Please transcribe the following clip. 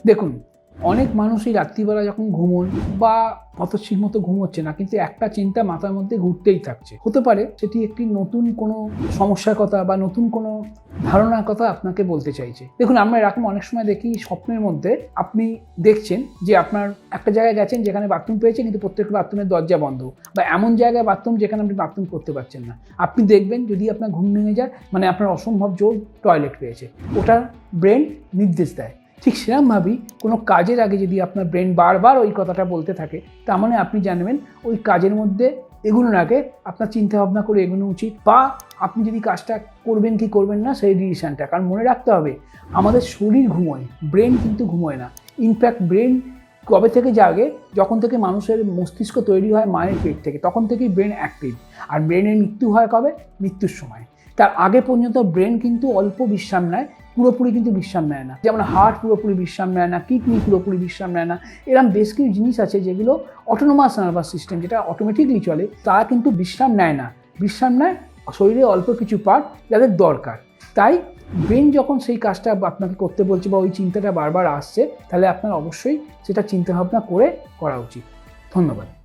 দেখুন, অনেক মানুষই রাত্রিবেলা যখন ঘুমোন বা অত ঠিক মতো ঘুম হচ্ছে না, কিন্তু একটা চিন্তা মাথার মধ্যে ঘুরতেই থাকছে। হতে পারে সেটি একটি নতুন কোনো সমস্যার কথা বা নতুন কোনো ধারণার কথা আপনাকে বলতে চাইছে। দেখুন, আমরা এরকম অনেক সময় দেখি স্বপ্নের মধ্যে আপনি দেখছেন যে আপনার একটা জায়গায় গেছেন যেখানে বাথরুম পেয়েছেন, কিন্তু প্রত্যেকটা বাথরুমের দরজা বন্ধ, বা এমন জায়গায় বাথরুম যেখানে আপনি বাথরুম করতে পারছেন না। আপনি দেখবেন যদি আপনার ঘুম ভেঙে যায়, মানে আপনার অসম্ভব জোর টয়লেট পেয়েছে, ওটা ব্রেন নির্দেশ দেয়। ঠিক সেরকমভাবেই কোনো কাজের আগে যদি আপনার ব্রেন বারবার ওই কথাটা বলতে থাকে, তার মানে আপনি জানবেন ওই কাজের মধ্যে এগোনোর আগে আপনার চিন্তা ভাবনা করে এগোনো উচিত, বা আপনি যদি কাজটা করবেন কি করবেন না সেই ডিসিশানটা। কারণ মনে রাখতে হবে, আমাদের শরীর ঘুমোয়, ব্রেন কিন্তু ঘুমোয় না। ইনফ্যাক্ট ব্রেন কবে থেকে জাগে? যখন থেকে মানুষের মস্তিষ্ক তৈরি হয় মায়ের পেট থেকে, তখন থেকেই ব্রেন অ্যাক্টিভ। আর ব্রেনের মৃত্যু হয় কবে? মৃত্যুর সময়। তার আগে পর্যন্ত ব্রেন কিন্তু অল্প বিশ্রাম নেয়, পুরোপুরি কিন্তু বিশ্রাম নেয় না। যেমন হার্ট পুরোপুরি বিশ্রাম নেয় না, কিডনি পুরোপুরি বিশ্রাম নেয় না। এরকম বেশ কিছু জিনিস আছে যেগুলো অটোনোমাস নার্ভাস সিস্টেম, যেটা অটোমেটিকলি চলে, তারা কিন্তু বিশ্রাম নেয় না। বিশ্রাম নেয় শরীরে অল্প কিছু পার্ট যাদের দরকার। তাই ব্রেন যখন সেই কাজটা আপনাকে করতে বলছে বা ওই চিন্তাটা বারবার আসছে, তাহলে আপনার অবশ্যই সেটা চিন্তাভাবনা করে করা উচিত। ধন্যবাদ।